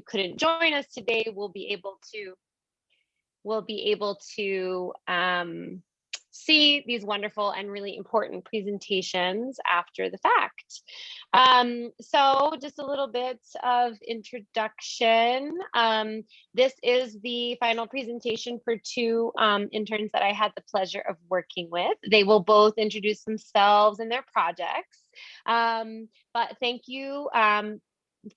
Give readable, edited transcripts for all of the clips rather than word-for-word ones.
couldn't join us today will be able to see these wonderful and really important presentations after the fact. So just a little bit of introduction. This is the final presentation for two interns that I had the pleasure of working with. They will both introduce themselves and their projects. But thank you,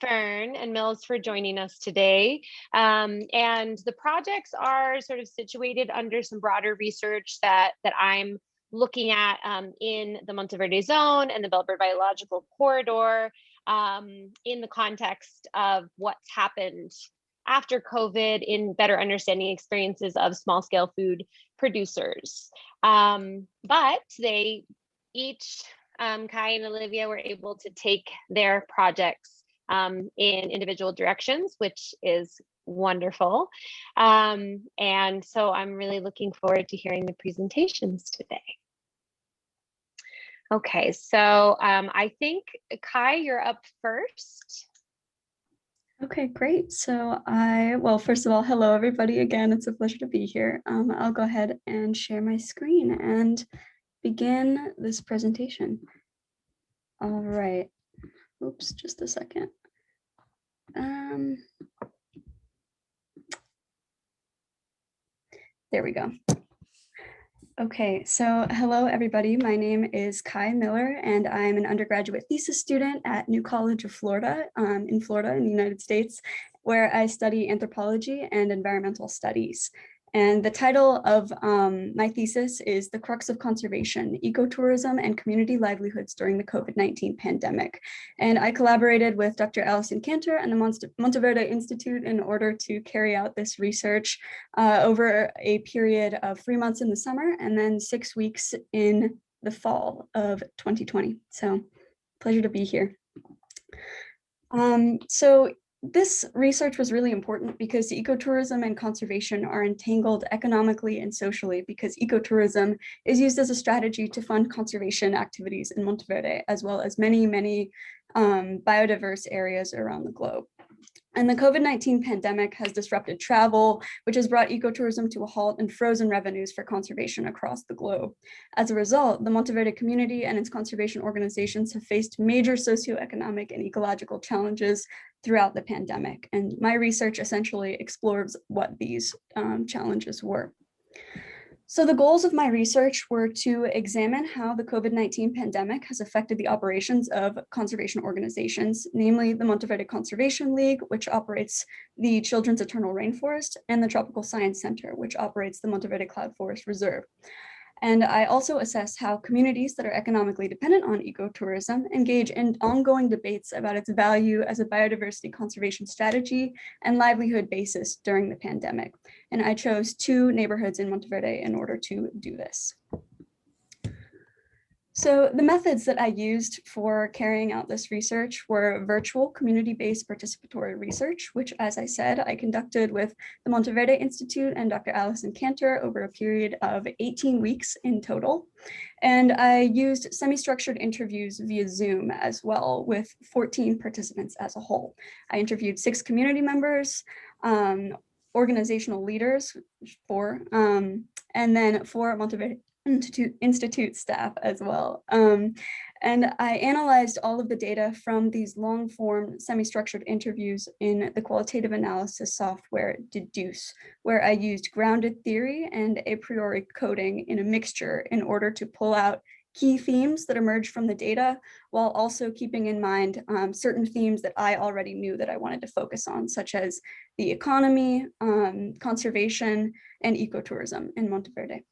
Fern and Mills, for joining us today. And the projects are sort of situated under some broader research that I'm looking at in the Monteverde zone and the Bellbird Biological Corridor in the context of what's happened after COVID in better understanding experiences of small scale food producers. But they each, Kai and Olivia, were able to take their projects in individual directions, which is wonderful. And so I'm really looking forward to hearing the presentations today. Okay, so I think, Kai, you're up first. Okay, great. So well, first of all, hello, everybody. Again, it's a pleasure to be here. I'll go ahead and share my screen and begin this presentation. All right. Oops, just a second. There we go. Okay, so hello everybody. My name is Kai Miller and I'm an undergraduate thesis student at New College of Florida in the United States, where I study anthropology and environmental studies. And the title of my thesis is The Crux of Conservation, Ecotourism and Community Livelihoods During the COVID-19 Pandemic. And I collaborated with Dr. Allison Cantor and the Monteverde Institute in order to carry out this research over a period of 3 months in the summer and then 6 weeks in the fall of 2020. So pleasure to be here. So this research was really important because ecotourism and conservation are entangled economically and socially, because ecotourism is used as a strategy to fund conservation activities in Monteverde, as well as many, many biodiverse areas around the globe. And the COVID-19 pandemic has disrupted travel, which has brought ecotourism to a halt and frozen revenues for conservation across the globe. As a result, the Monteverde community and its conservation organizations have faced major socioeconomic and ecological challenges throughout the pandemic. And my research essentially explores what these challenges were. So the goals of my research were to examine how the COVID-19 pandemic has affected the operations of conservation organizations, namely the Monteverde Conservation League, which operates the Children's Eternal Rainforest, and the Tropical Science Center, which operates the Monteverde Cloud Forest Reserve. And I also assessed how communities that are economically dependent on ecotourism engage in ongoing debates about its value as a biodiversity conservation strategy and livelihood basis during the pandemic. And I chose 2 neighborhoods in Monteverde in order to do this. So the methods that I used for carrying out this research were virtual community-based participatory research, which, as I said, I conducted with the Monteverde Institute and Dr. Allison Cantor over a period of 18 weeks in total. And I used semi-structured interviews via Zoom as well, with 14 participants as a whole. I interviewed 6 community members, organizational leaders, 4, and then 4 Monteverde Institute staff as well. And I analyzed all of the data from these long form semi-structured interviews in the qualitative analysis software Deduce, where I used grounded theory and a priori coding in a mixture in order to pull out key themes that emerged from the data, while also keeping in mind certain themes that I already knew that I wanted to focus on, such as the economy, conservation, and ecotourism in Monteverde.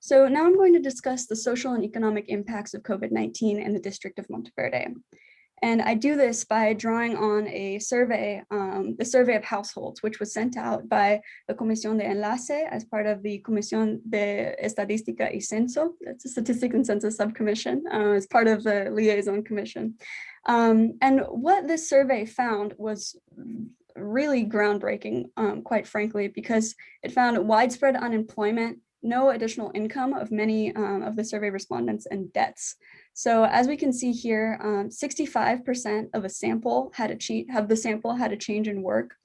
So now I'm going to discuss the social and economic impacts of COVID-19 in the district of Monteverde. And I do this by drawing on a survey, the survey of households, which was sent out by the Comisión de Enlace as part of the Comisión de Estadística y Censo. That's a Statistics and Census Subcommission as part of the Liaison Commission. And what this survey found was really groundbreaking, quite frankly, because it found widespread unemployment, no additional income of many of the survey respondents, and debts. So as we can see here, 65% of a sample had a change in work.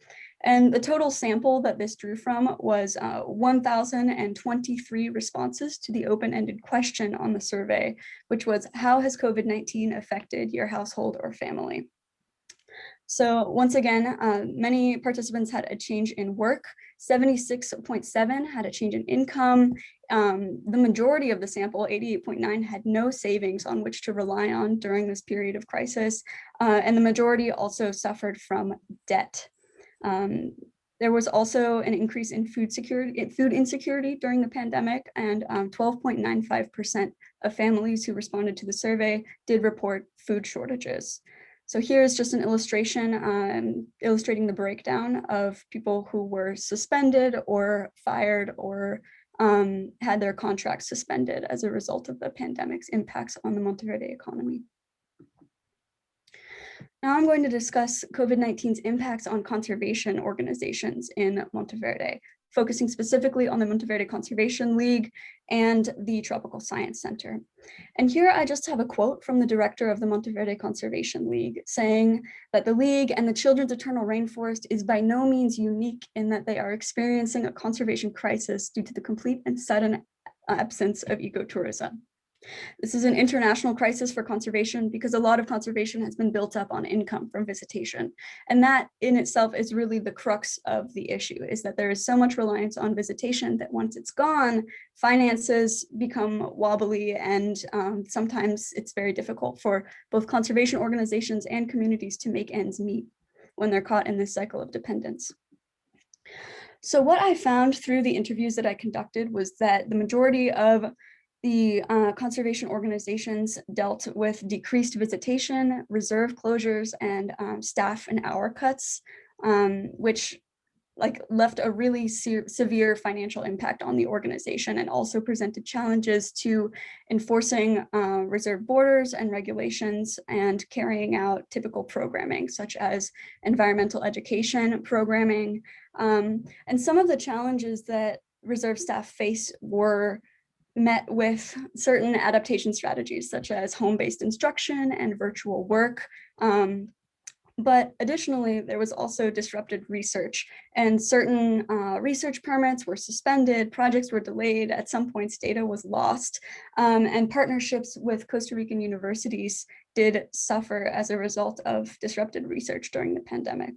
And the total sample that this drew from was 1,023 responses to the open-ended question on the survey, which was, how has COVID-19 affected your household or family? So once again, many participants had a change in work. 76.7 had a change in income. The majority of the sample, 88.9, had no savings on which to rely on during this period of crisis. And the majority also suffered from debt. There was also an increase in food insecurity during the pandemic, and 12.95% of families who responded to the survey did report food shortages. So here's just an illustration illustrating the breakdown of people who were suspended or fired or had their contracts suspended as a result of the pandemic's impacts on the Monteverde economy. Now I'm going to discuss COVID-19's impacts on conservation organizations in Monteverde, focusing specifically on the Monteverde Conservation League and the Tropical Science Center. And here I just have a quote from the director of the Monteverde Conservation League saying that the League and the Children's Eternal Rainforest is by no means unique in that they are experiencing a conservation crisis due to the complete and sudden absence of ecotourism. This is an international crisis for conservation because a lot of conservation has been built up on income from visitation. And that in itself is really the crux of the issue, is that there is so much reliance on visitation that once it's gone, finances become wobbly, and sometimes it's very difficult for both conservation organizations and communities to make ends meet when they're caught in this cycle of dependence. So what I found through the interviews that I conducted was that the majority of the conservation organizations dealt with decreased visitation, reserve closures, and staff and hour cuts, which left a really severe financial impact on the organization and also presented challenges to enforcing reserve borders and regulations and carrying out typical programming such as environmental education programming. And some of the challenges that reserve staff face were met with certain adaptation strategies such as home-based instruction and virtual work. But additionally, there was also disrupted research, and certain research permits were suspended, projects were delayed, at some points data was lost, and partnerships with Costa Rican universities did suffer as a result of disrupted research during the pandemic.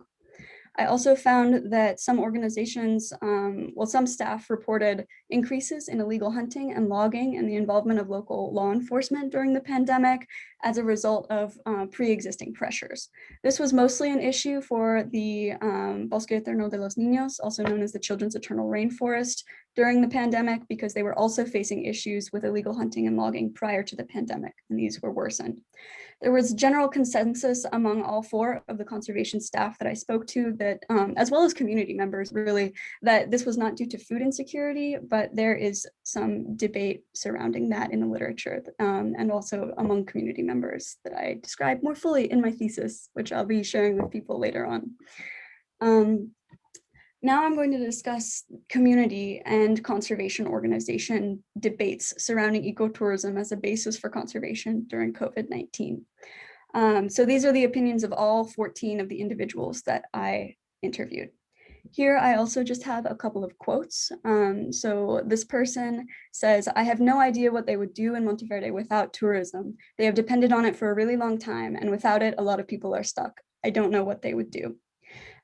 I also found that some organizations, some staff reported increases in illegal hunting and logging and the involvement of local law enforcement during the pandemic as a result of pre-existing pressures. This was mostly an issue for the Bosque Eterno de los Niños, also known as the Children's Eternal Rainforest, during the pandemic because they were also facing issues with illegal hunting and logging prior to the pandemic, and these were worsened. There was general consensus among all four of the conservation staff that I spoke to that, as well as community members really, that this was not due to food insecurity, but there is some debate surrounding that in the literature and also among community members that I describe more fully in my thesis, which I'll be sharing with people later on. Now I'm going to discuss community and conservation organization debates surrounding ecotourism as a basis for conservation during COVID-19. So these are the opinions of all 14 of the individuals that I interviewed. Here I also just have a couple of quotes. So this person says, "I have no idea what they would do in Monteverde without tourism. They have depended on it for a really long time, and without it, a lot of people are stuck. I don't know what they would do."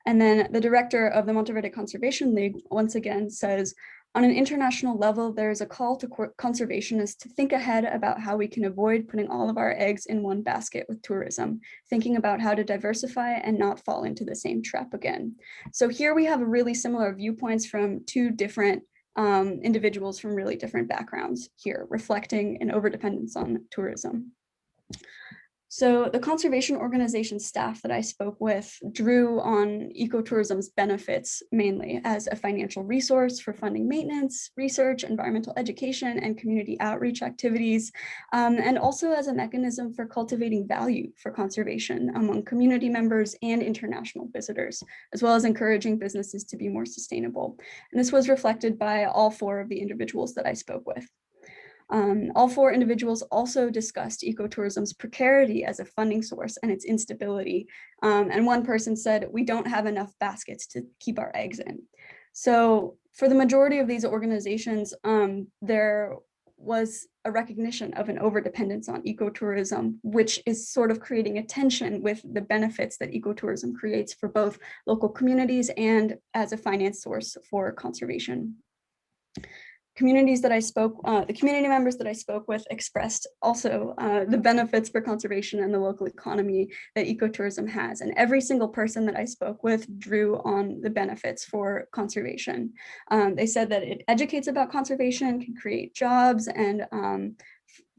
And then the director of the Monteverde Conservation League once again says, "On an international level, there is a call to conservationists to think ahead about how we can avoid putting all of our eggs in one basket with tourism, thinking about how to diversify and not fall into the same trap again." So here we have really similar viewpoints from two different individuals from really different backgrounds here, reflecting an overdependence on tourism. So the conservation organization staff that I spoke with drew on ecotourism's benefits mainly as a financial resource for funding maintenance, research, environmental education, and community outreach activities, and also as a mechanism for cultivating value for conservation among community members and international visitors, as well as encouraging businesses to be more sustainable. And this was reflected by all 4 of the individuals that I spoke with. All 4 individuals also discussed ecotourism's precarity as a funding source and its instability. And one person said, "We don't have enough baskets to keep our eggs in." So for the majority of these organizations, there was a recognition of an overdependence on ecotourism, which is sort of creating a tension with the benefits that ecotourism creates for both local communities and as a finance source for conservation. The community members that I spoke with expressed also the benefits for conservation and the local economy that ecotourism has. And every single person that I spoke with drew on the benefits for conservation. They said that it educates about conservation, can create jobs, and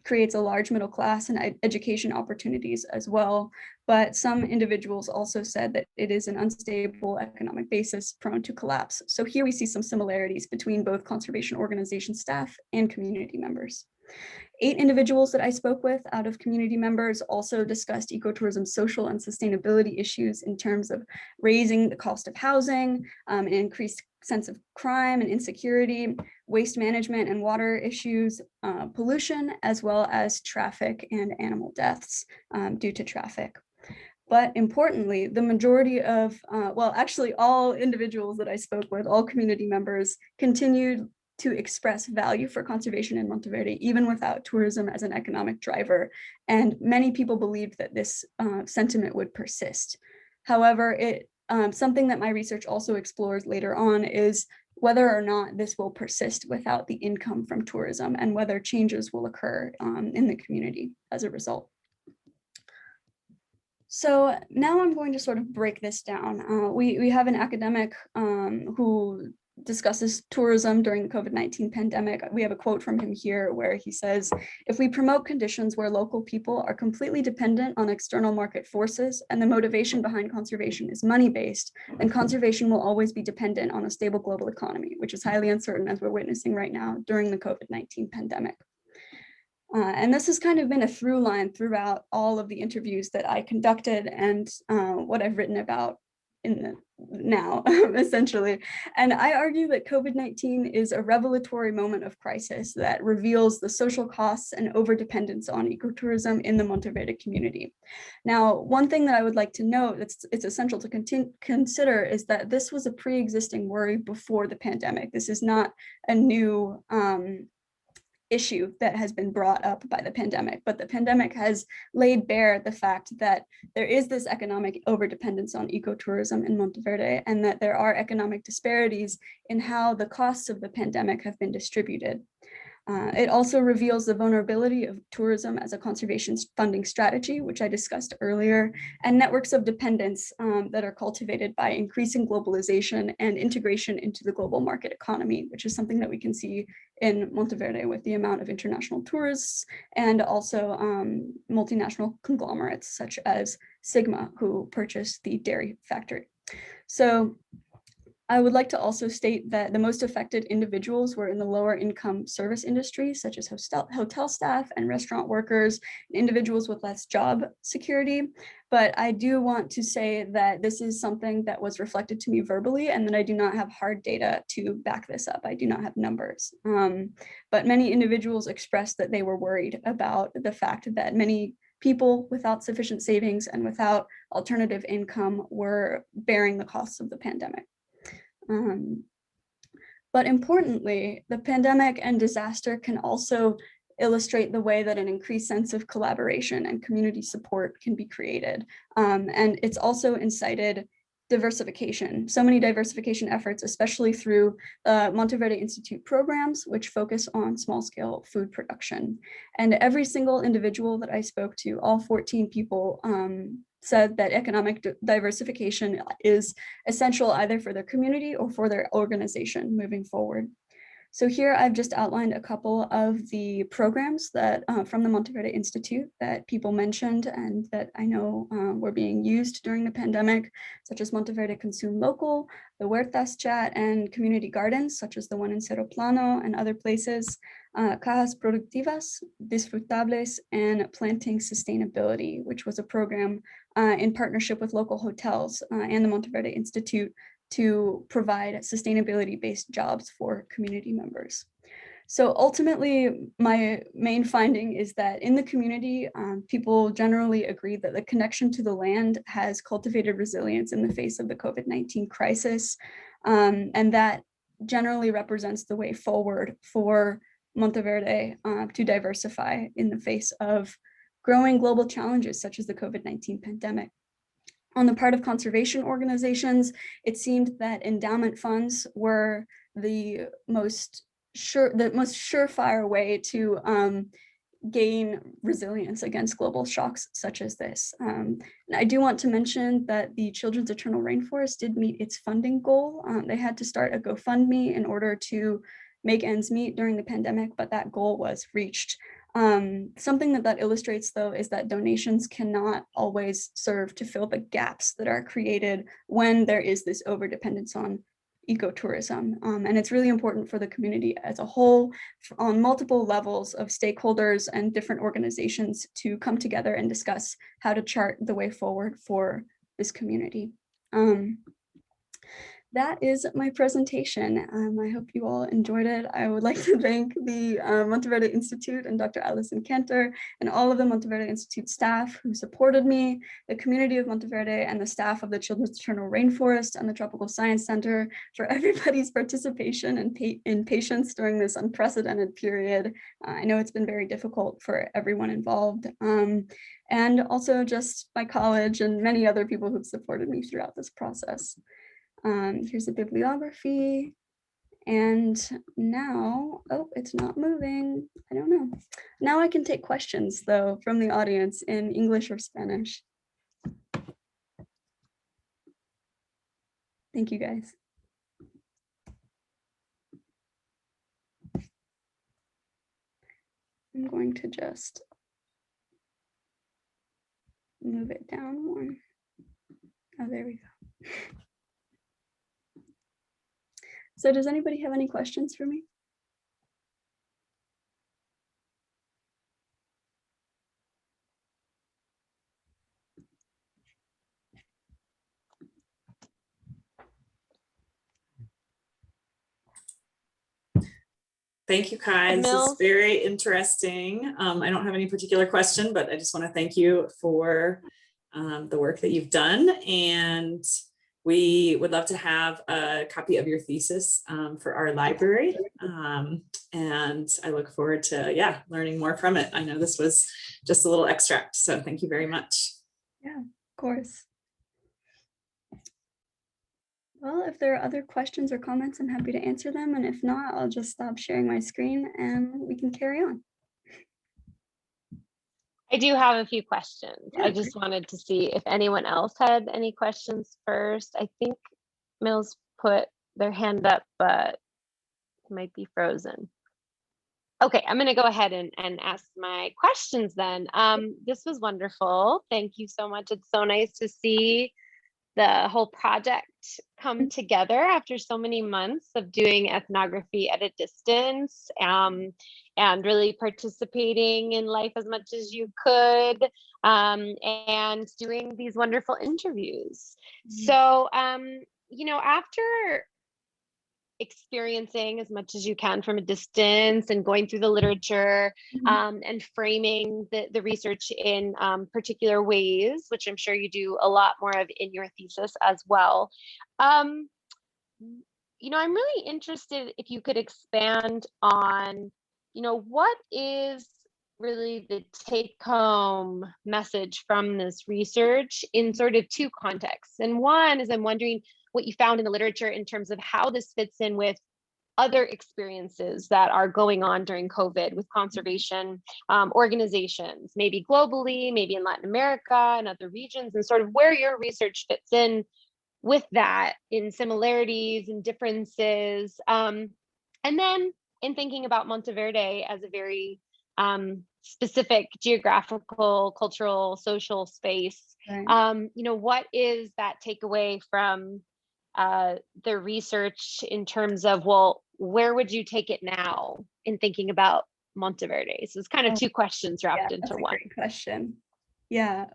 creates a large middle class and education opportunities as well. But some individuals also said that it is an unstable economic basis prone to collapse. So here we see some similarities between both conservation organization staff and community members. 8 individuals that I spoke with out of community members also discussed ecotourism's social and sustainability issues in terms of raising the cost of housing, an increased sense of crime and insecurity, waste management and water issues, pollution, as well as traffic and animal deaths due to traffic. But importantly, the majority of, well, actually all individuals that I spoke with, all community members, continued to express value for conservation in Monteverde, even without tourism as an economic driver. And many people believed that this sentiment would persist. However, something that my research also explores later on is whether or not this will persist without the income from tourism and whether changes will occur in the community as a result. So now I'm going to sort of break this down. We have an academic who discusses tourism during the COVID-19 pandemic. We have a quote from him here where he says, "If we promote conditions where local people are completely dependent on external market forces and the motivation behind conservation is money-based, then conservation will always be dependent on a stable global economy, which is highly uncertain as we're witnessing right now during the COVID-19 pandemic." And this has kind of been a through line throughout all of the interviews that I conducted and what I've written about now, essentially. And I argue that COVID-19 is a revelatory moment of crisis that reveals the social costs and overdependence on ecotourism in the Monteverde community. Now, one thing that I would like to note that's it's essential to consider is that this was a pre-existing worry before the pandemic. This is not a new issue that has been brought up by the pandemic, but the pandemic has laid bare the fact that there is this economic overdependence on ecotourism in Monteverde and that there are economic disparities in how the costs of the pandemic have been distributed. It also reveals the vulnerability of tourism as a conservation funding strategy, which I discussed earlier, and networks of dependence that are cultivated by increasing globalization and integration into the global market economy, which is something that we can see in Monteverde with the amount of international tourists and also multinational conglomerates such as Sigma, who purchased the dairy factory. So I would like to also state that the most affected individuals were in the lower income service industry, such as hotel staff and restaurant workers, individuals with less job security. But I do want to say that this is something that was reflected to me verbally and that I do not have hard data to back this up. I do not have numbers. But many individuals expressed that they were worried about the fact that many people without sufficient savings and without alternative income were bearing the costs of the pandemic. But importantly, the pandemic and disaster can also illustrate the way that an increased sense of collaboration and community support can be created. And it's also incited diversification, so many diversification efforts, especially through the Monteverde Institute programs, which focus on small-scale food production. And every single individual that I spoke to, all 14 people, said that economic diversification is essential either for their community or for their organization moving forward. So here I've just outlined a couple of the programs that from the Monteverde Institute that people mentioned and that I know were being used during the pandemic, such as Monteverde Consume Local, the Huertas Chat, and community gardens, such as the one in Cerro Plano and other places, Cajas Productivas, Disfrutables, and Planting Sustainability, which was a program in partnership with local hotels and the Monteverde Institute to provide sustainability-based jobs for community members. So ultimately, my main finding is that in the community, people generally agree that the connection to the land has cultivated resilience in the face of the COVID-19 crisis, and that generally represents the way forward for Monteverde to diversify in the face of growing global challenges such as the COVID-19 pandemic. On the part of conservation organizations, it seemed that endowment funds were the most surefire way to gain resilience against global shocks such as this. I do want to mention that the Children's Eternal Rainforest did meet its funding goal. They had to start a GoFundMe in order to make ends meet during the pandemic, but that goal was reached. Something that illustrates, though, is that donations cannot always serve to fill the gaps that are created when there is this overdependence on ecotourism. And it's really important for the community as a whole, on multiple levels of stakeholders and different organizations, to come together and discuss how to chart the way forward for this community. That is my presentation. I hope you all enjoyed it. I would like to thank the Monteverde Institute and Dr. Allison Cantor and all of the Monteverde Institute staff who supported me, the community of Monteverde, and the staff of the Children's Eternal Rainforest and the Tropical Science Center for everybody's participation and patience during this unprecedented period. I know it's been very difficult for everyone involved. And also just my college and many other people who've supported me throughout this process. Here's the bibliography. And now, oh, it's not moving. I don't know. Now I can take questions, though, from the audience in English or Spanish. Thank you, guys. I'm going to just move it down one. Oh, there we go. So does anybody have any questions for me? Thank you, Kai. This is very interesting. I don't have any particular question, but I just want to thank you for the work that you've done. And we would love to have a copy of your thesis for our library. And I look forward to, learning more from it. I know this was just a little extract, so thank you very much. Yeah, of course. Well, if there are other questions or comments, I'm happy to answer them. And if not, I'll just stop sharing my screen and we can carry on. I do have a few questions. Yeah, I just wanted to see if anyone else had any questions first. I think Mills put their hand up, but it might be frozen. Okay, I'm going to go ahead and ask my questions then. This was wonderful. Thank you so much. It's so nice to see the whole project come together after so many months of doing ethnography at a distance, and really participating in life as much as you could, and doing these wonderful interviews. So, after experiencing as much as you can from a distance and going through the literature, and framing the research in particular ways, which I'm sure you do a lot more of in your thesis as well. I'm really interested if you could expand on, what is really the take-home message from this research in sort of two contexts. And one is I'm wondering what you found in the literature in terms of how this fits in with other experiences that are going on during COVID with conservation organizations, maybe globally, maybe in Latin America and other regions, and sort of where your research fits in with that in similarities and differences. And then in thinking about Monteverde as a very specific geographical, cultural, social space, Right. what is that takeaway from the research in terms of, well, where would you take it now in thinking about Monteverde? So it's kind of two questions wrapped into that's a one. great question. Yeah.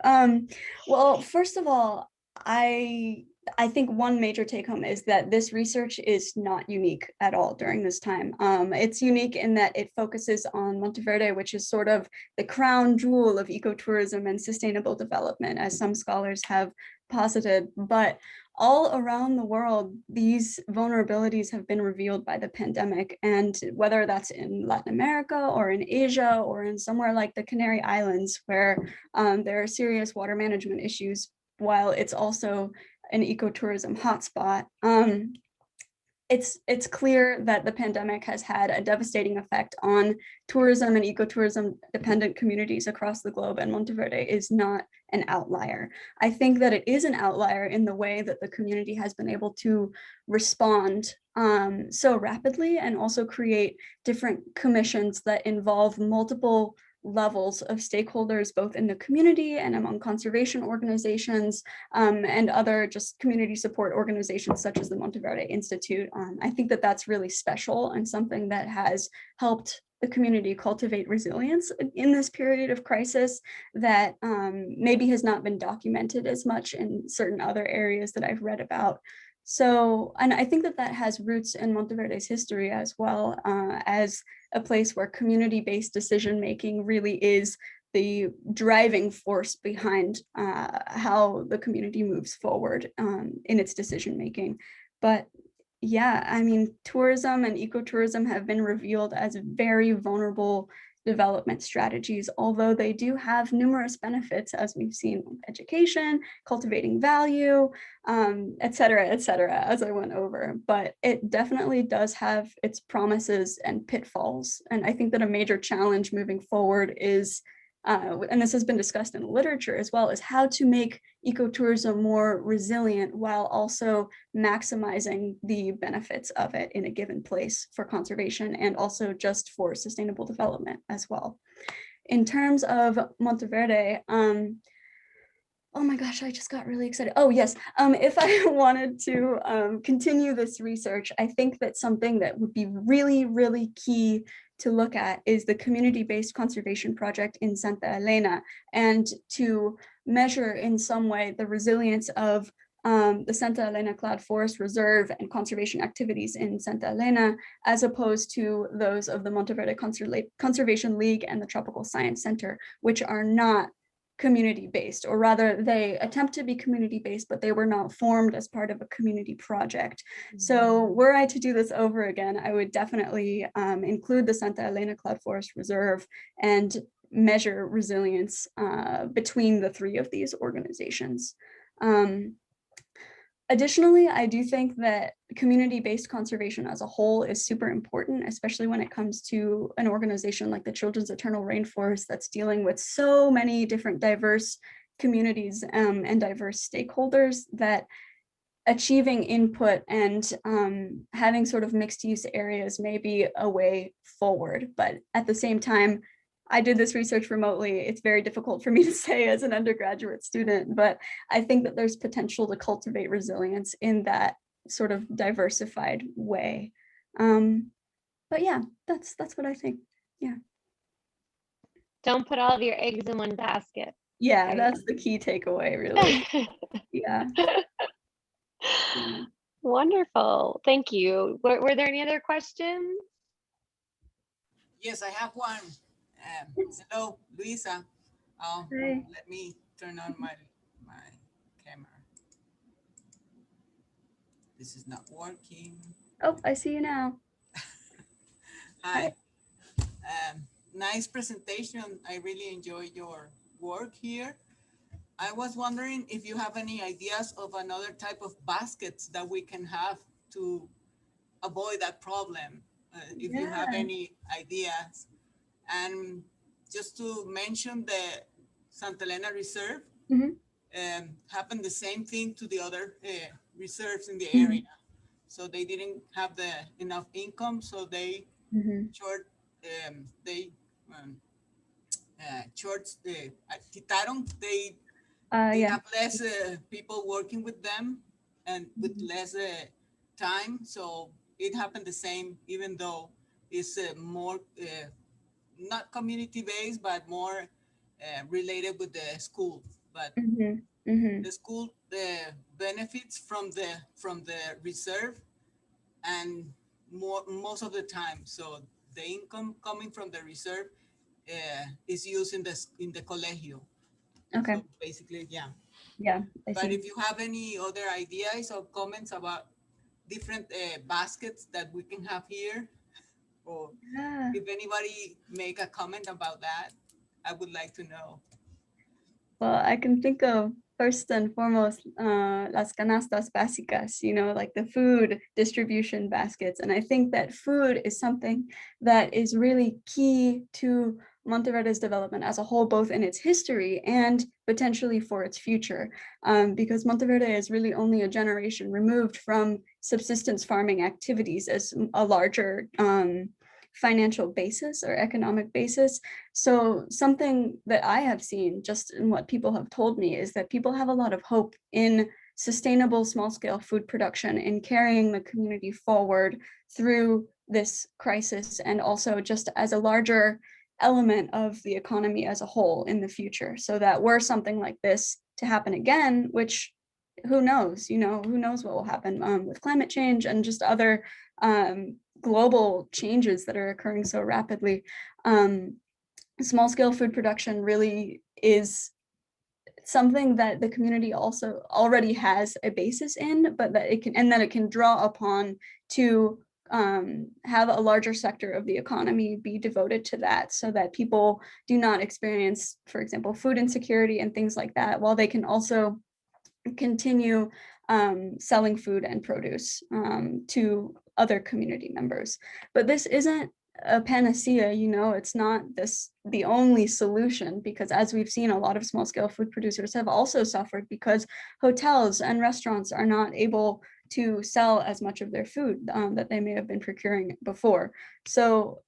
Well, first of all, I think one major take home is that this research is not unique at all during this time. It's unique in that it focuses on Monteverde, which is sort of the crown jewel of ecotourism and sustainable development, as some scholars have posited. But all around the world, these vulnerabilities have been revealed by the pandemic. And whether that's in Latin America or in Asia or in somewhere like the Canary Islands, where there are serious water management issues, while it's also an ecotourism hotspot, it's clear that the pandemic has had a devastating effect on tourism and ecotourism dependent communities across the globe, and Monteverde is not an outlier. I think that it is an outlier in the way that the community has been able to respond so rapidly and also create different commissions that involve multiple levels of stakeholders, both in the community and among conservation organizations and other just community support organizations such as the Monteverde Institute. I think that that's really special and something that has helped the community cultivate resilience in this period of crisis that maybe has not been documented as much in certain other areas that I've read about. So, and I think that that has roots in Monteverde's history as well, as a place where community-based decision-making really is the driving force behind how the community moves forward in its decision-making. But yeah, I mean, tourism and ecotourism have been revealed as very vulnerable development strategies, although they do have numerous benefits, as we've seen with education, cultivating value, et cetera, as I went over. But it definitely does have its promises and pitfalls. And I think that a major challenge moving forward is, and this has been discussed in literature as well, is how to make ecotourism more resilient while also maximizing the benefits of it in a given place for conservation and also just for sustainable development as well. In terms of Monteverde, oh my gosh, I just got really excited. Oh yes, if I wanted to continue this research, I think that something that would be really, really key to look at is the community-based conservation project in Santa Elena, and to measure in some way the resilience of the Santa Elena Cloud Forest Reserve and conservation activities in Santa Elena, as opposed to those of the Monteverde Conservation League and the Tropical Science Center, which are not community-based, or rather they attempt to be community-based, but they were not formed as part of a community project. So were I to do this over again, I would definitely include the Santa Elena Cloud Forest Reserve and measure resilience between the three of these organizations. Additionally, I do think that community-based conservation as a whole is super important, especially when it comes to an organization like the Children's Eternal Rainforest that's dealing with so many different diverse communities and diverse stakeholders, that achieving input and having sort of mixed use areas may be a way forward. But at the same time, I did this research remotely. It's very difficult for me to say as an undergraduate student, but I think that there's potential to cultivate resilience in that sort of diversified way. But yeah, that's what I think. Yeah. Don't put all of your eggs in one basket. Yeah, right? That's the key takeaway, really. Yeah. Wonderful. Thank you. Were there any other questions? Yes, I have one. Hello, Luisa. Let me turn on my camera. This is not working. Oh, I see you now. Hi. Nice presentation. I really enjoyed your work here. I was wondering if you have any ideas of another type of baskets that we can have to avoid that problem. If you have any ideas. And just to mention the Santa Elena Reserve, happened the same thing to the other reserves in the area. So they didn't have enough income, so they short, they short quitaron, they Yeah. have less people working with them and with less time. So it happened the same, even though it's more not community-based, but more related with the school. But the school benefits from the reserve and most of the time. So the income coming from the reserve is used in the colegio. Okay. So basically, yeah. Yeah. But if you have any other ideas or comments about different baskets that we can have here, or if anybody make a comment about that, I would like to know. Well, I can think of first and foremost, las canastas básicas, you know, like the food distribution baskets. And I think that food is something that is really key to Monteverde's development as a whole, both in its history and potentially for its future, because Monteverde is really only a generation removed from subsistence farming activities as a larger financial basis or economic basis. So something that I have seen just in what people have told me is that people have a lot of hope in sustainable small-scale food production and carrying the community forward through this crisis, and also just as a larger element of the economy as a whole in the future, so that were something like this to happen again, which who knows, you know, who knows what will happen with climate change and just other global changes that are occurring so rapidly. Small scale food production really is something that the community also already has a basis in, but that it can, and that it can draw upon to have a larger sector of the economy be devoted to that, so that people do not experience, for example, food insecurity and things like that, while they can also continue selling food and produce to other community members. But this isn't a panacea, you know, it's not the only solution, because as we've seen, a lot of small scale food producers have also suffered because hotels and restaurants are not able to sell as much of their food that they may have been procuring before. So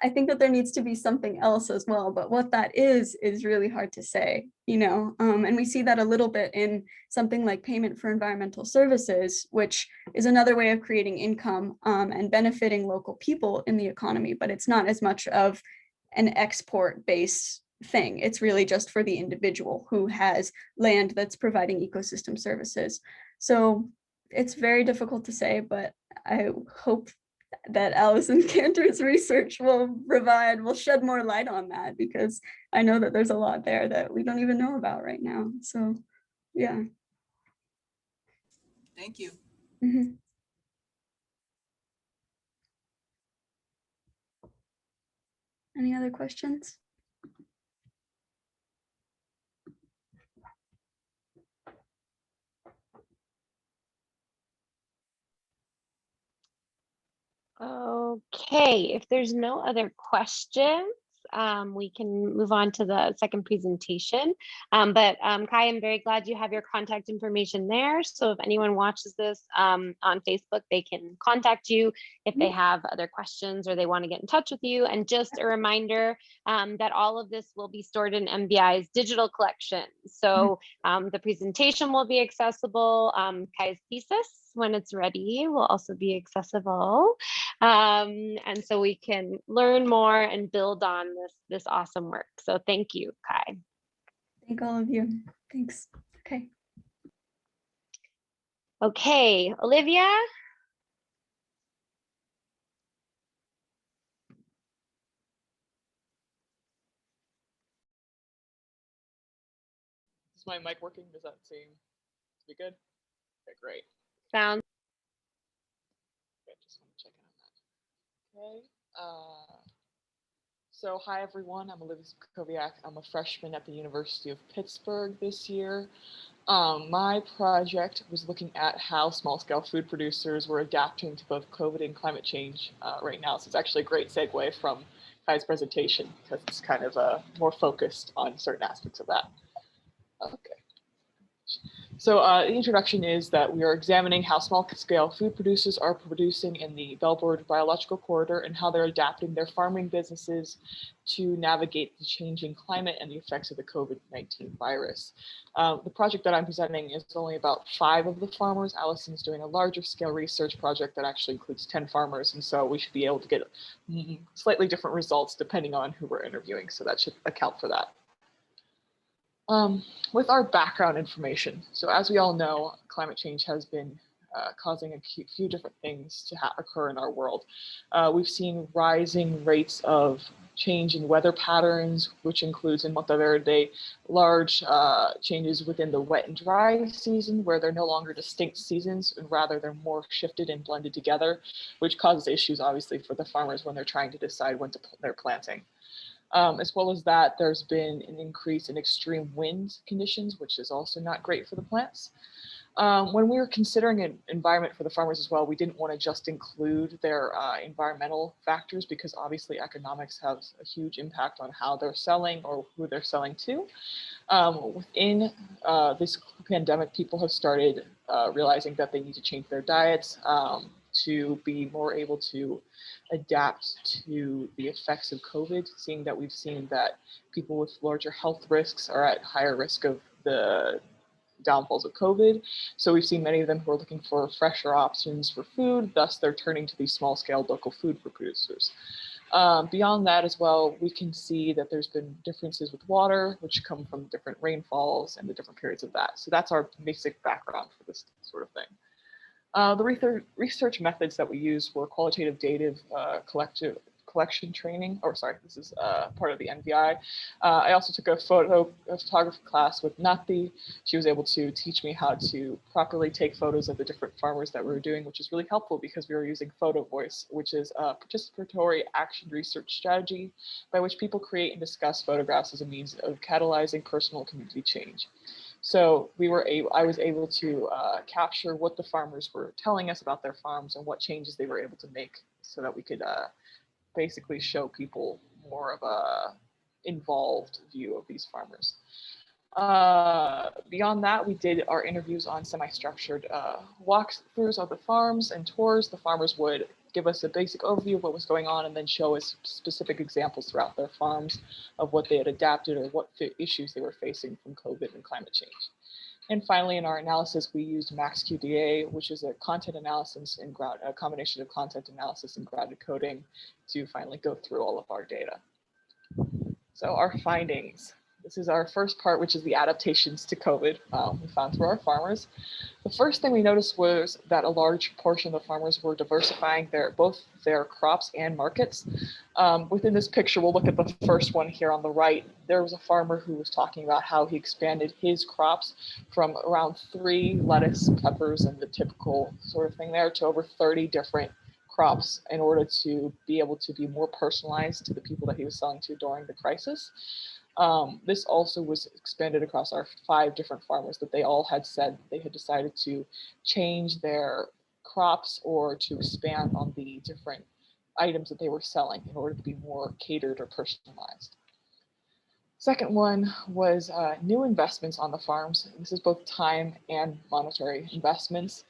I think that there needs to be something else as well, but what that is really hard to say, you know, and we see that a little bit in something like payment for environmental services, which is another way of creating income and benefiting local people in the economy, but it's not as much of an export-based thing. It's really just for the individual who has land that's providing ecosystem services. So it's very difficult to say, but I hope that Alison Cantor's research will shed more light on that, because I know that there's a lot there that we don't even know about right now. So, yeah. Thank you. Any other questions? Okay, if there's no other questions, we can move on to the second presentation. But Kai, I'm very glad you have your contact information there. So if anyone watches this on Facebook, they can contact you if they have other questions or they want to get in touch with you. And just a reminder that all of this will be stored in MBI's digital collection. So the presentation will be accessible. Kai's thesis, when it's ready, will also be accessible. And so we can learn more and build on this awesome work. So thank you, Kai. Thank all of you. Thanks. Okay. Okay, Olivia. Is my mic working? Does that seem to be good? Okay, great. Sounds. Okay, just want to check in on that. Okay. So hi everyone, I'm Olivia Sobkowiak. I'm a freshman at the University of Pittsburgh this year. My project was looking at how small-scale food producers were adapting to both COVID and climate change right now. So it's actually a great segue from Kai's presentation, because it's kind of more focused on certain aspects of that. Okay. So the introduction is that we are examining how small-scale food producers are producing in the Bellboard Biological Corridor and how they're adapting their farming businesses to navigate the changing climate and the effects of the COVID-19 virus. The project that I'm presenting is only about 5 of the farmers. Allison's doing a larger scale research project that actually includes 10 farmers, and so we should be able to get slightly different results depending on who we're interviewing, so that should account for that. With our background information, so as we all know, climate change has been causing a few different things to occur in our world. We've seen rising rates of change in weather patterns, which includes in Monteverde large changes within the wet and dry season, where they're no longer distinct seasons, and rather they're more shifted and blended together, which causes issues obviously for the farmers when they're trying to decide when they're planting. As well as that, there's been an increase in extreme wind conditions, which is also not great for the plants. When we were considering an environment for the farmers as well, we didn't want to just include their environmental factors, because obviously economics has a huge impact on how they're selling or who they're selling to. Within this pandemic, people have started realizing that they need to change their diets to be more able to adapt to the effects of COVID, seeing that we've seen that people with larger health risks are at higher risk of the downfalls of COVID. So we've seen many of them who are looking for fresher options for food, thus they're turning to these small scale local food producers. Beyond that as well, we can see that there's been differences with water, which come from different rainfalls and the different periods of that. So that's our basic background for this sort of thing. The research methods that we used were qualitative data collection training, this is part of the NVI. I also took a photography class with Nati. She was able to teach me how to properly take photos of the different farmers that we were doing, which is really helpful because we were using Photovoice, which is a participatory action research strategy by which people create and discuss photographs as a means of catalyzing personal community change. So I was able to capture what the farmers were telling us about their farms and what changes they were able to make so that we could basically show people more of a involved view of these farmers. Beyond that, we did our interviews on semi-structured walkthroughs of the farms and tours. The farmers would give us a basic overview of what was going on and then show us specific examples throughout their farms of what they had adapted or what issues they were facing from COVID and climate change. And finally, in our analysis, we used MaxQDA, which is a content analysis and a combination of content analysis and grounded coding to finally go through all of our data. So our findings. This is our first part, which is the adaptations to COVID we found through our farmers. The first thing we noticed was that a large portion of the farmers were diversifying both their crops and markets. Within this picture, we'll look at the first one here on the right. There was a farmer who was talking about how he expanded his crops from around 3 lettuce, peppers, and the typical sort of thing there to over 30 different crops in order to be able to be more personalized to the people that he was selling to during the crisis. This also was expanded across our 5 different farmers that they all had said they had decided to change their crops or to expand on the different items that they were selling in order to be more catered or personalized. Second one was new investments on the farms. This is both time and monetary investments.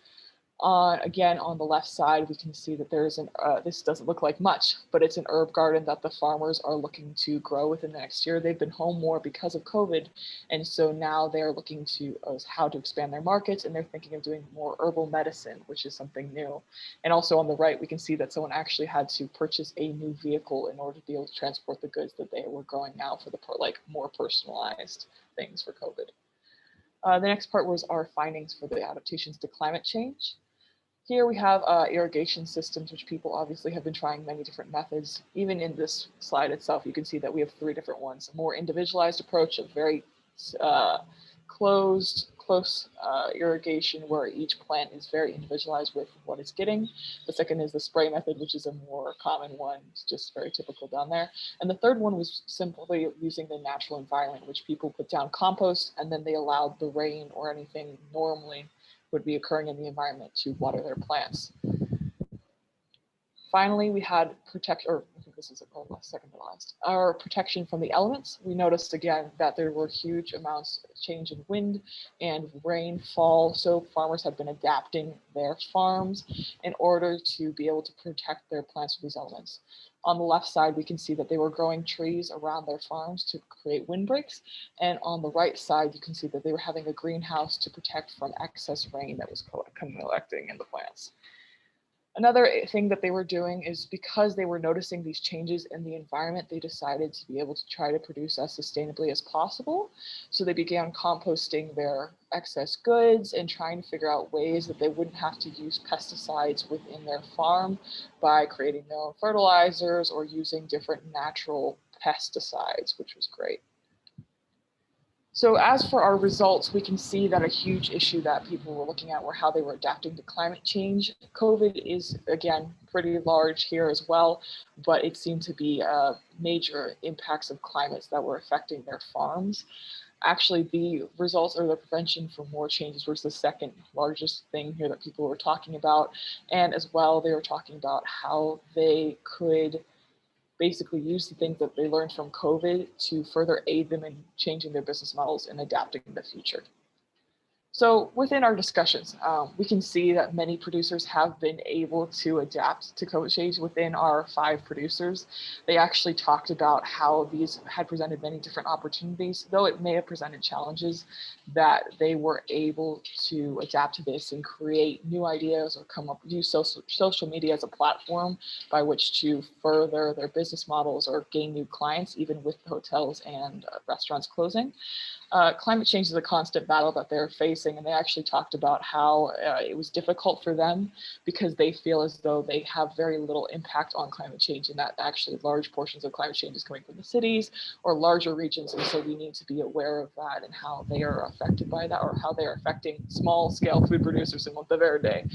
Again, on the left side, we can see that there's this doesn't look like much, but it's an herb garden that the farmers are looking to grow within the next year. They've been home more because of COVID. And so now they're looking to how to expand their markets, and they're thinking of doing more herbal medicine, which is something new. And also on the right, we can see that someone actually had to purchase a new vehicle in order to be able to transport the goods that they were growing now for the more personalized things for COVID. The next part was our findings for the adaptations to climate change. Here we have irrigation systems, which people obviously have been trying many different methods. Even in this slide itself, you can see that we have 3 different ones. A more individualized approach of very close irrigation where each plant is very individualized with what it's getting. The second is the spray method, which is a more common one. It's just very typical down there. And the third one was simply using the natural environment, which people put down compost and then they allowed the rain or anything normally would be occurring in the environment to water their plants. Finally, we had this is second to last. Our protection from the elements. We noticed again that there were huge amounts of change in wind and rainfall. So farmers have been adapting their farms in order to be able to protect their plants from these elements. On the left side, we can see that they were growing trees around their farms to create windbreaks. And on the right side, you can see that they were having a greenhouse to protect from excess rain that was collecting in the plants. Another thing that they were doing is because they were noticing these changes in the environment, they decided to be able to try to produce as sustainably as possible. So they began composting their excess goods and trying to figure out ways that they wouldn't have to use pesticides within their farm by creating their own fertilizers or using different natural pesticides, which was great. So as for our results, we can see that a huge issue that people were looking at were how they were adapting to climate change. COVID is, again, pretty large here as well, but it seemed to be major impacts of climates that were affecting their farms. Actually, the results or the prevention for more changes was the second largest thing here that people were talking about. And as well, they were talking about how they could basically use the things that they learned from COVID to further aid them in changing their business models and adapting in the future. So within our discussions, we can see that many producers have been able to adapt to COVID change. Within our 5 producers, they actually talked about how these had presented many different opportunities, though it may have presented challenges, that they were able to adapt to this and create new ideas or come up, use social media as a platform by which to further their business models or gain new clients, even with hotels and restaurants closing. Climate change is a constant battle that they're facing, and they actually talked about how it was difficult for them because they feel as though they have very little impact on climate change, and that actually large portions of climate change is coming from the cities or larger regions, and so we need to be aware of that and how they are affected by that, or how they are affecting small-scale food producers in Monteverde.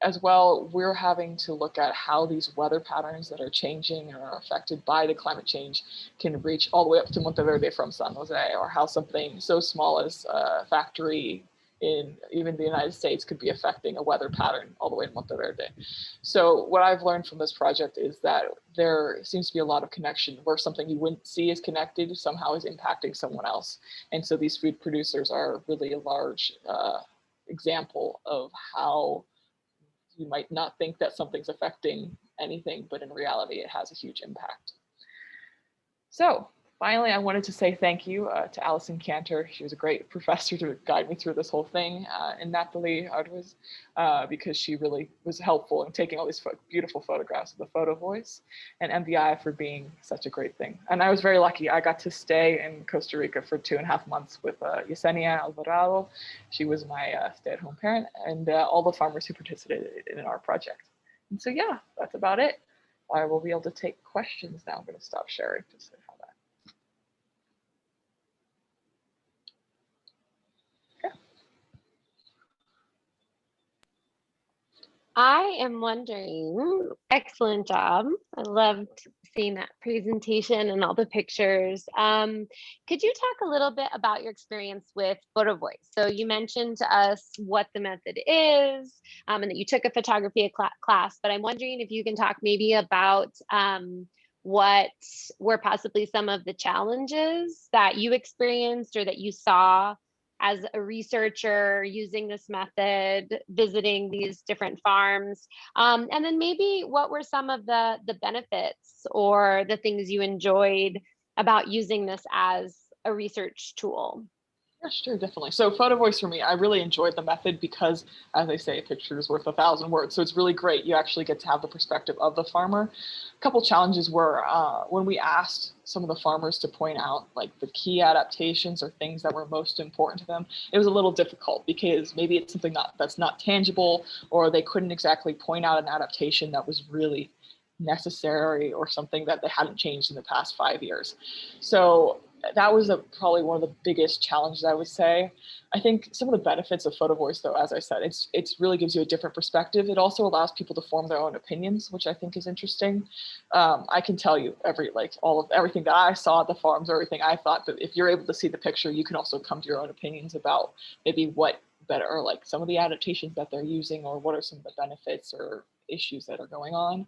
As well, we're having to look at how these weather patterns that are changing and are affected by the climate change can reach all the way up to Monteverde from San Jose, or how something so small as a factory in even the United States could be affecting a weather pattern all the way to Monteverde. So what I've learned from this project is that there seems to be a lot of connection where something you wouldn't see is connected somehow is impacting someone else. And so these food producers are really a large example of how you might not think that something's affecting anything, but in reality, it has a huge impact. So finally, I wanted to say thank you to Allison Cantor. She was a great professor to guide me through this whole thing, and Natalie Ardwiz, because she really was helpful in taking all these beautiful photographs of the Photovoice, and MVI for being such a great thing. And I was very lucky. I got to stay in Costa Rica for 2.5 months with Yesenia Alvarado. She was my stay-at-home parent, and all the farmers who participated in our project. And so yeah, that's about it. I will be able to take questions now. I'm going to stop sharing just to have that. I am wondering, excellent job. I loved seeing that presentation and all the pictures. Could you talk a little bit about your experience with Photovoice? So you mentioned to us what the method is and that you took a photography class, but I'm wondering if you can talk maybe about what were possibly some of the challenges that you experienced or that you saw as a researcher using this method, visiting these different farms, and then maybe what were some of the benefits or the things you enjoyed about using this as a research tool? Yeah, sure, definitely. So Photovoice for me, I really enjoyed the method because, as they say, a picture is worth 1,000 words. So it's really great. You actually get to have the perspective of the farmer. A couple challenges were when we asked some of the farmers to point out like the key adaptations or things that were most important to them, it was a little difficult because maybe it's something that's not tangible, or they couldn't exactly point out an adaptation that was really necessary or something that they hadn't changed in the past 5 years. So that was probably one of the biggest challenges, I would say. I think some of the benefits of Photovoice, though, as I said, it really gives you a different perspective. It also allows people to form their own opinions, which I think is interesting. I can tell you everything that I saw at the farms, everything I thought, but if you're able to see the picture, you can also come to your own opinions about maybe what better, or like some of the adaptations that they're using, or what are some of the benefits or issues that are going on.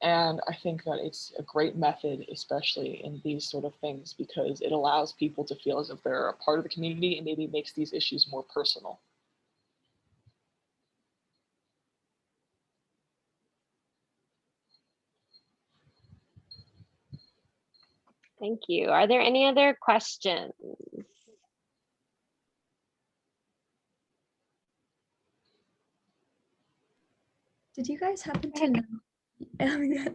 And I think that it's a great method, especially in these sort of things, because it allows people to feel as if they're a part of the community and maybe makes these issues more personal. Thank you. Are there any other questions? Did you guys happen to know?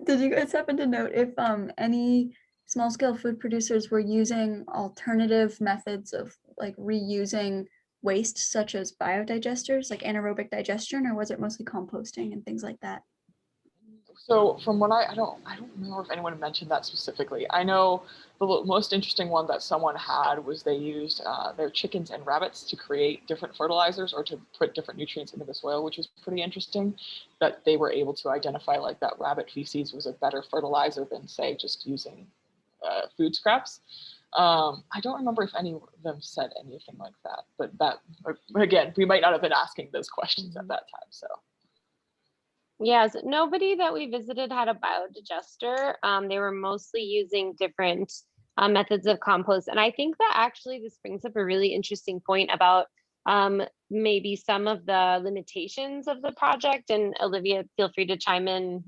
Did you guys happen to note if any small-scale food producers were using alternative methods of like reusing waste, such as biodigesters, like anaerobic digestion, or was it mostly composting and things like that? So from what I don't remember if anyone mentioned that specifically. I know the most interesting one that someone had was they used their chickens and rabbits to create different fertilizers or to put different nutrients into the soil, which was pretty interesting, that they were able to identify like that rabbit feces was a better fertilizer than say just using food scraps. I don't remember if any of them said anything like that, but that, again, we might not have been asking those questions at that time, so. Yes, nobody that we visited had a biodigester. They were mostly using different methods of compost. And I think that actually this brings up a really interesting point about maybe some of the limitations of the project. And Olivia, feel free to chime in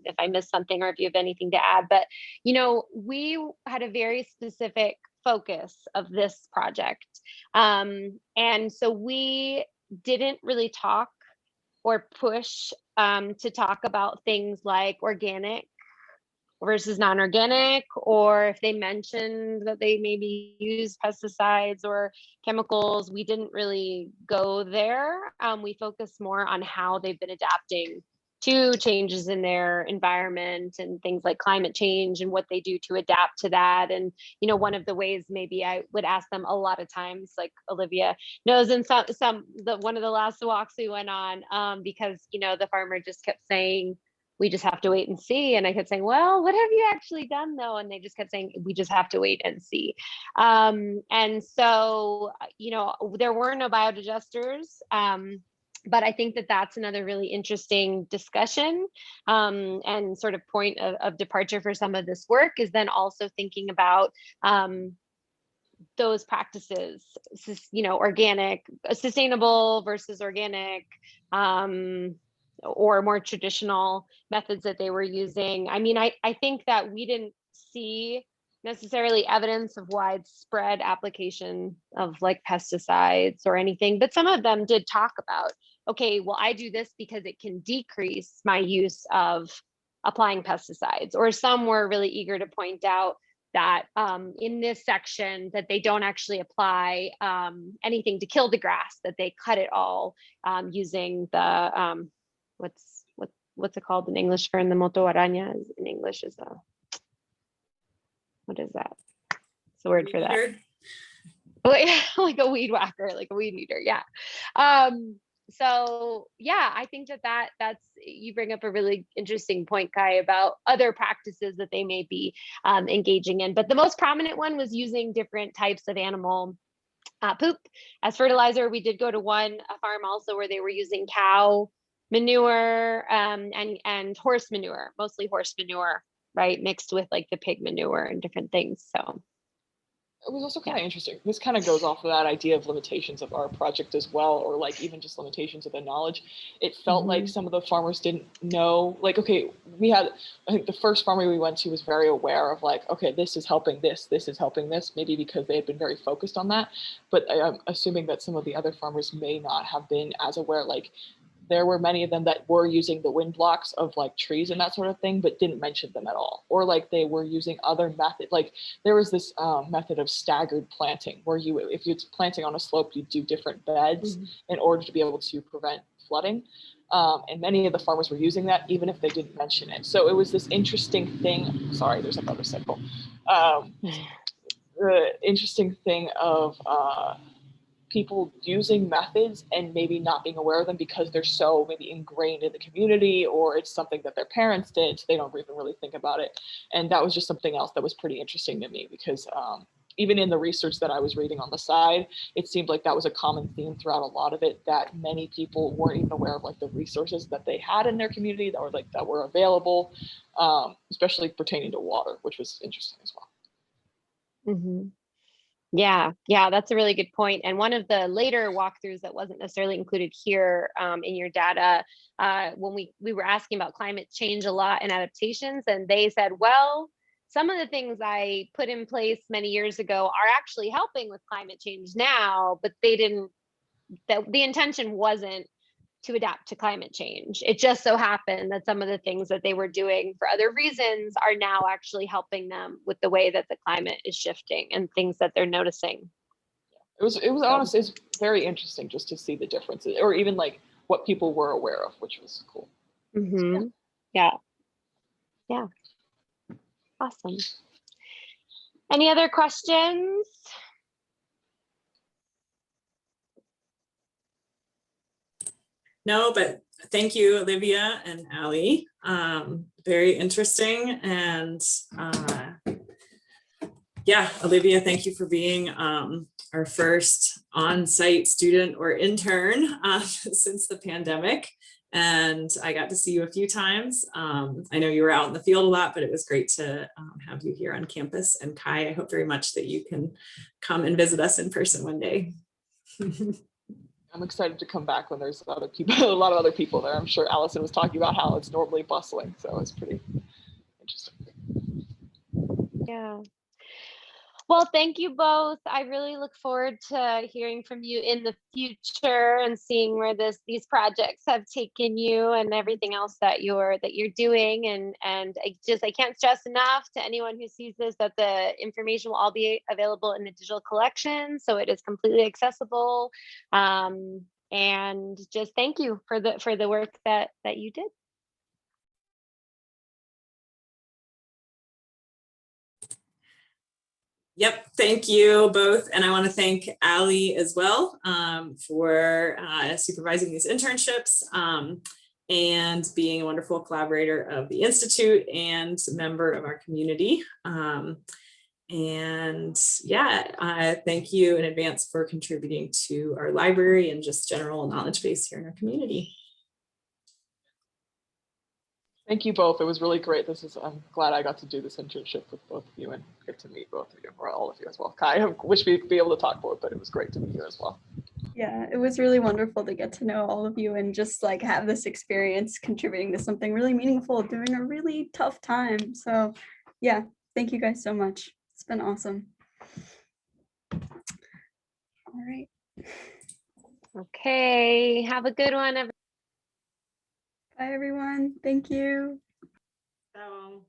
if I missed something or if you have anything to add. But, you know, we had a very specific focus of this project. And so we didn't really talk or push to talk about things like organic versus non-organic, or if they mentioned that they maybe use pesticides or chemicals, we didn't really go there. We focused more on how they've been adapting to changes in their environment and things like climate change and what they do to adapt to that. And, you know, one of the ways maybe I would ask them a lot of times, like Olivia knows in one of the last walks we went on, because, you know, the farmer just kept saying, we just have to wait and see. And I kept saying, well, what have you actually done though? And they just kept saying, we just have to wait and see. And so, you know, there were no biodigesters. But I think that that's another really interesting discussion and sort of point of departure for some of this work is then also thinking about those practices, you know, organic, sustainable versus organic, or more traditional methods that they were using. I mean, I think that we didn't see necessarily evidence of widespread application of like pesticides or anything, but some of them did talk about, okay, well, I do this because it can decrease my use of applying pesticides, or some were really eager to point out that in this section that they don't actually apply anything to kill the grass, that they cut it all using the, what's it called in English for in the moto araña in English is a, what is that? It's the word for that. Like a weed whacker, like a weed eater. Yeah. So yeah, I think that's, you bring up a really interesting point, Kai, about other practices that they may be engaging in. But the most prominent one was using different types of animal poop as fertilizer. We did go to a farm also where they were using cow manure and horse manure, mostly horse manure, right, mixed with like the pig manure and different things. So it was also kind of interesting. This kind of goes off of that idea of limitations of our project as well, or like even just limitations of the knowledge. It felt like some of the farmers didn't know, like, okay, I think the first farmer we went to was very aware of like, okay, this is helping this is helping this, maybe because they had been very focused on that. But I'm assuming that some of the other farmers may not have been as aware, like, there were many of them that were using the wind blocks of like trees and that sort of thing, but didn't mention them at all. Or like they were using other methods. Like there was this method of staggered planting where if you're planting on a slope, you do different beds in order to be able to prevent flooding. And many of the farmers were using that even if they didn't mention it. So it was this interesting thing. Sorry, there's a motorcycle. The interesting thing of people using methods and maybe not being aware of them because they're so maybe ingrained in the community, or it's something that their parents did, so they don't even really think about it. And that was just something else that was pretty interesting to me because even in the research that I was reading on the side, it seemed like that was a common theme throughout a lot of it, that many people weren't even aware of like the resources that they had in their community that were available, especially pertaining to water, which was interesting as well. Mm-hmm. Yeah, that's a really good point. And one of the later walkthroughs that wasn't necessarily included here in your data, when we were asking about climate change a lot and adaptations, and they said, well, some of the things I put in place many years ago are actually helping with climate change now, but the intention wasn't to adapt to climate change. It just so happened that some of the things that they were doing for other reasons are now actually helping them with the way that the climate is shifting and things that they're noticing. It was honestly, it's very interesting just to see the differences, or even like what people were aware of, which was cool. Mm-hmm. So, yeah. Awesome. Any other questions? No, but thank you, Olivia and Ali. Very interesting. And yeah, Olivia, thank you for being our first on-site student or intern since the pandemic. And I got to see you a few times. I know you were out in the field a lot, but it was great to have you here on campus. And Kai, I hope very much that you can come and visit us in person one day. I'm excited to come back when there's other people, a lot of other people there. I'm sure Allison was talking about how it's normally bustling, so it's pretty interesting. Yeah. Well, thank you both. I really look forward to hearing from you in the future and seeing where these projects have taken you and everything else that you're doing. And I can't stress enough to anyone who sees this that the information will all be available in the digital collection, so it is completely accessible. And just thank you for the work that you did. Yep, thank you both. And I want to thank Ali as well for supervising these internships and being a wonderful collaborator of the Institute and member of our community. And yeah, thank you in advance for contributing to our library and just general knowledge base here in our community. Thank you both. It was really great. I'm glad I got to do this internship with both of you and get to meet both of you, or all of you as well. Kai, I wish we'd be able to talk more, but it was great to meet you as well. Yeah, it was really wonderful to get to know all of you and just like have this experience contributing to something really meaningful during a really tough time. So yeah, thank you guys so much. It's been awesome. All right. Okay, have a good one. Bye, everyone. Thank you. So.